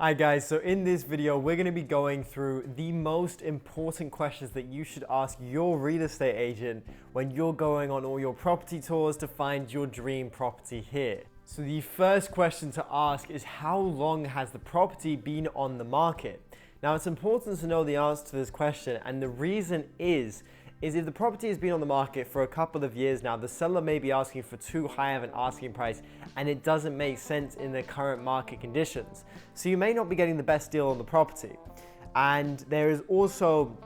Hi guys, so in this video we're going to be going through the most important questions that you should ask your real estate agent when you're going on all your property tours to find your dream property here. So the first question to ask is, how long has the property been on the market? Now it's important to know the answer to this question, and the reason is if the property has been on the market for a couple of years now, the seller may be asking for too high of an asking price and it doesn't make sense in the current market conditions. So you may not be getting the best deal on the property. And there is also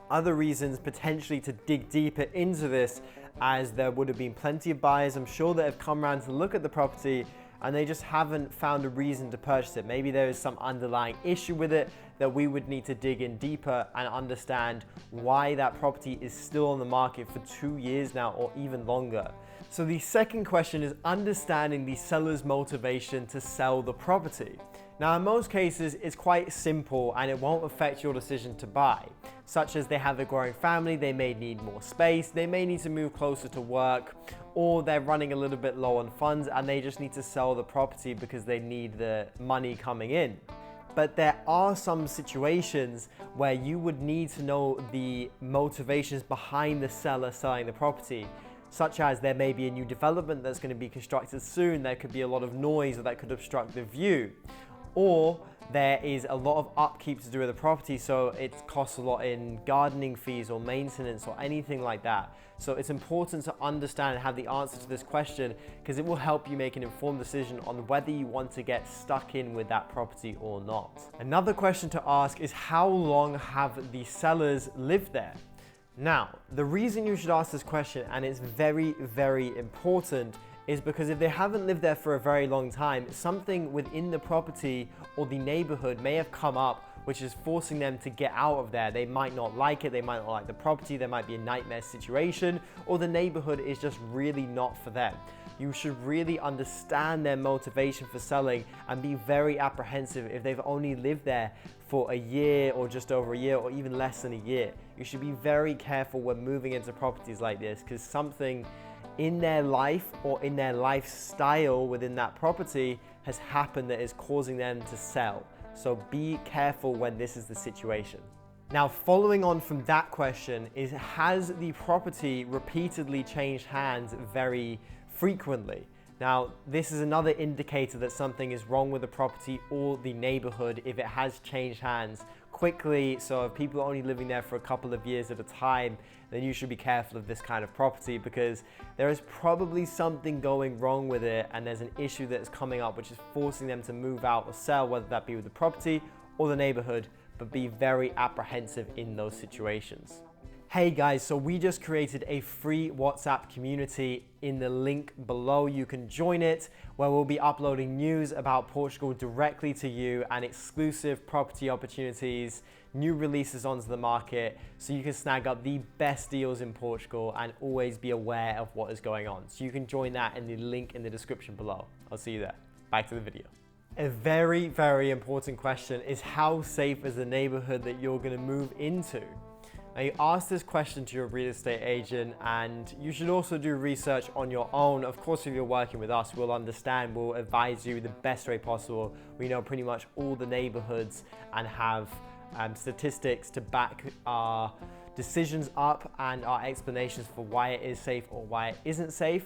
other reasons potentially to dig deeper into this, as there would have been plenty of buyers, I'm sure, that have come around to look at the property and they just haven't found a reason to purchase it. Maybe there is some underlying issue with it that we would need to dig in deeper and understand why that property is still on the market for 2 years now or even longer. So the second question is understanding the seller's motivation to sell the property. Now in most cases it's quite simple and it won't affect your decision to buy, such as they have a growing family, they may need more space, they may need to move closer to work, or they're running a little bit low on funds and they just need to sell the property because they need the money coming in. But there are some situations where you would need to know the motivations behind the seller selling the property, such as there may be a new development that's going to be constructed soon, there could be a lot of noise or that could obstruct the view, or there is a lot of upkeep to do with the property, so it costs a lot in gardening fees or maintenance or anything like that. So it's important to understand and have the answer to this question, because it will help you make an informed decision on whether you want to get stuck in with that property or not. Another question to ask is, how long have the sellers lived there? Now, the reason you should ask this question, and it's very, very important, is because if they haven't lived there for a very long time, something within the property or the neighborhood may have come up which is forcing them to get out of there. They might not like it, they might not like the property, there might be a nightmare situation, or the neighborhood is just really not for them. You should really understand their motivation for selling and be very apprehensive if they've only lived there for a year or just over a year or even less than a year. You should be very careful when moving into properties like this, because something in their life or in their lifestyle within that property has happened that is causing them to sell. So be careful when this is the situation. Now, following on from that question is, has the property repeatedly changed hands very frequently? Now, this is another indicator that something is wrong with the property or the neighborhood if it has changed hands quickly. So if people are only living there for a couple of years at a time, then you should be careful of this kind of property, because there is probably something going wrong with it and there's an issue that is coming up which is forcing them to move out or sell, whether that be with the property or the neighborhood, but be very apprehensive in those situations. Hey guys, so we just created a free WhatsApp community. In the link below you can join it, where we'll be uploading news about Portugal directly to you and exclusive property opportunities, new releases onto the market, so you can snag up the best deals in Portugal and always be aware of what is going on. So you can join that in the link in the description below. I'll see you there. Back to the video. A very, very important question is, how safe is the neighborhood that you're going to move into? Now, you ask this question to your real estate agent, and you should also do research on your own. Of course, if you're working with us, we'll understand, we'll advise you the best way possible. We know pretty much all the neighborhoods and have statistics to back our decisions up and our explanations for why it is safe or why it isn't safe.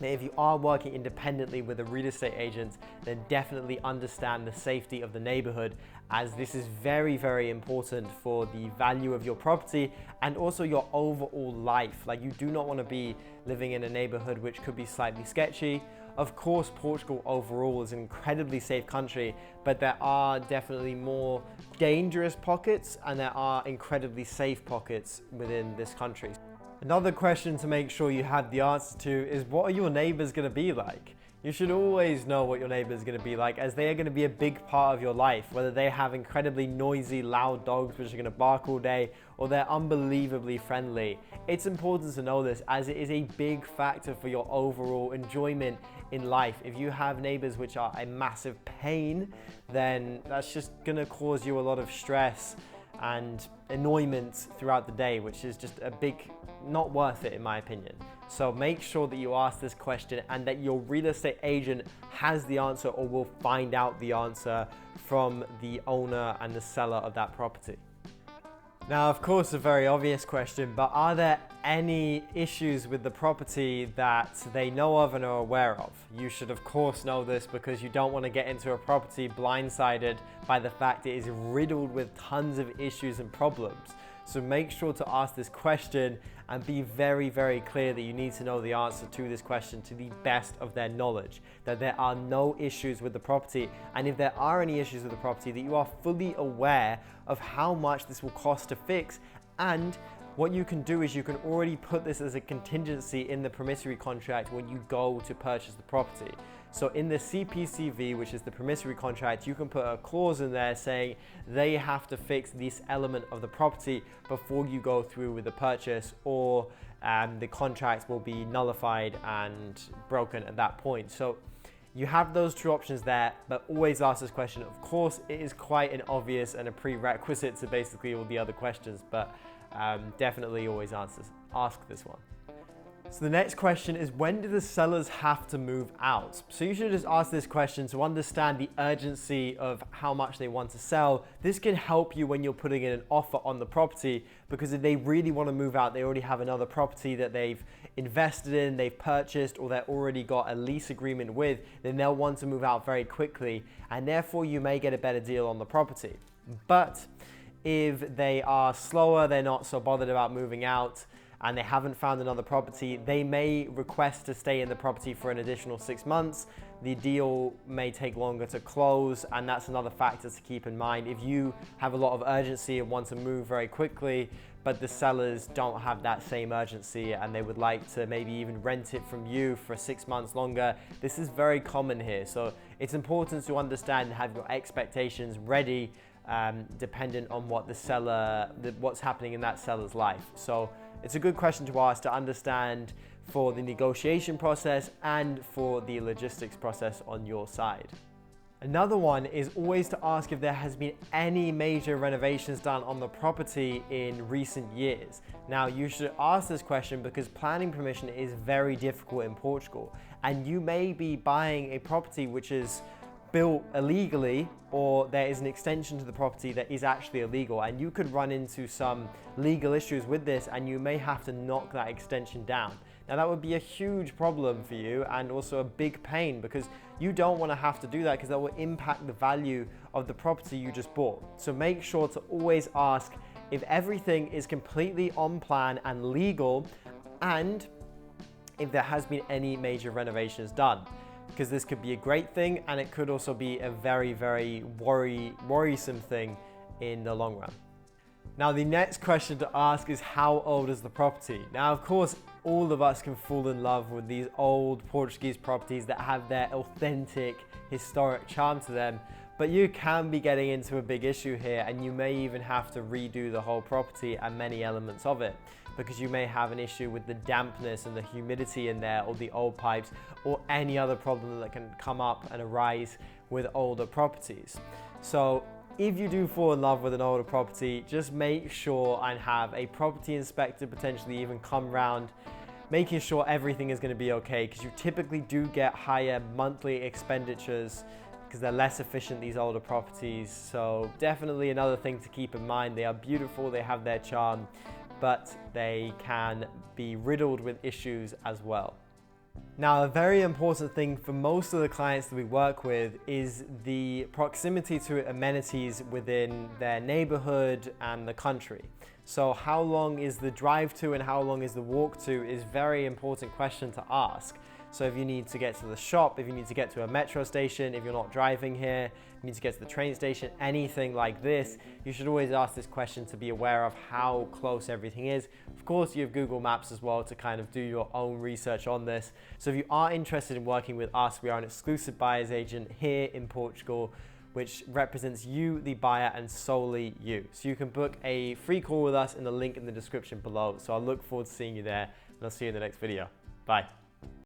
But if you are working independently with a real estate agent, then definitely understand the safety of the neighborhood, as this is very, very important for the value of your property and also your overall life. Like, you do not want to be living in a neighborhood which could be slightly sketchy. Of course, Portugal overall is an incredibly safe country, but there are definitely more dangerous pockets and there are incredibly safe pockets within this country. Another question to make sure you have the answer to is, what are your neighbors going to be like? You should always know what your neighbors are going to be like, as they are going to be a big part of your life, whether they have incredibly noisy, loud dogs which are going to bark all day, or they're unbelievably friendly. It's important to know this, as it is a big factor for your overall enjoyment in life. If you have neighbors which are a massive pain, then that's just going to cause you a lot of stress and annoyance throughout the day, which is just a big, not worth it in my opinion. So make sure that you ask this question and that your real estate agent has the answer or will find out the answer from the owner and the seller of that property. Now, of course, a very obvious question, but are there any issues with the property that they know of and are aware of? You should, of course, know this because you don't want to get into a property blindsided by the fact it is riddled with tons of issues and problems. So make sure to ask this question and be very, very clear that you need to know the answer to this question to the best of their knowledge, that there are no issues with the property. And if there are any issues with the property, that you are fully aware of how much this will cost to fix. And what you can do is you can already put this as a contingency in the promissory contract when you go to purchase the property. So in the CPCV, which is the promissory contract, you can put a clause in there saying they have to fix this element of the property before you go through with the purchase, or the contract will be nullified and broken at that point. So you have those two options there, but always ask this question. Of course, it is quite an obvious and a prerequisite to basically all the other questions, but definitely always ask this one. So the next question is, when do the sellers have to move out? So you should just ask this question to understand the urgency of how much they want to sell. This can help you when you're putting in an offer on the property, because if they really want to move out, they already have another property that they've invested in, they've purchased, or they've already got a lease agreement with, then they'll want to move out very quickly, and therefore you may get a better deal on the property. But if they are slower, they're not so bothered about moving out, and they haven't found another property, they may request to stay in the property for an additional 6 months. The deal may take longer to close, and that's another factor to keep in mind. If you have a lot of urgency and want to move very quickly, but the sellers don't have that same urgency and they would like to maybe even rent it from you for 6 months longer, this is very common here. So it's important to understand and have your expectations ready, dependent on what what's happening in that seller's life. So it's a good question to ask to understand for the negotiation process and for the logistics process on your side. Another one is always to ask if there has been any major renovations done on the property in recent years. Now, you should ask this question because planning permission is very difficult in Portugal, and you may be buying a property which is built illegally, or there is an extension to the property that is actually illegal, and you could run into some legal issues with this, and you may have to knock that extension down. Now, that would be a huge problem for you and also a big pain, because you don't want to have to do that, because that will impact the value of the property you just bought. So make sure to always ask if everything is completely on plan and legal, and if there has been any major renovations done, because this could be a great thing and it could also be a very, very worrisome thing in the long run. Now, the next question to ask is, how old is the property? Now, of course, all of us can fall in love with these old Portuguese properties that have their authentic, historic charm to them, but you can be getting into a big issue here, and you may even have to redo the whole property and many elements of it, because you may have an issue with the dampness and the humidity in there, or the old pipes, or any other problem that can come up and arise with older properties. So if you do fall in love with an older property, just make sure and have a property inspector potentially even come round, making sure everything is going to be okay, because you typically do get higher monthly expenditures because they're less efficient, these older properties. So definitely another thing to keep in mind. They are beautiful, they have their charm, but they can be riddled with issues as well. Now, a very important thing for most of the clients that we work with is the proximity to amenities within their neighborhood and the country. So how long is the drive to and how long is the walk to is a very important question to ask. So if you need to get to the shop, if you need to get to a metro station, if you're not driving here, you need to get to the train station, anything like this, you should always ask this question to be aware of how close everything is. Of course, you have Google Maps as well to kind of do your own research on this. So if you are interested in working with us, we are an exclusive buyer's agent here in Portugal, which represents you, the buyer, and solely you. So you can book a free call with us in the link in the description below. So I look forward to seeing you there, and I'll see you in the next video. Bye.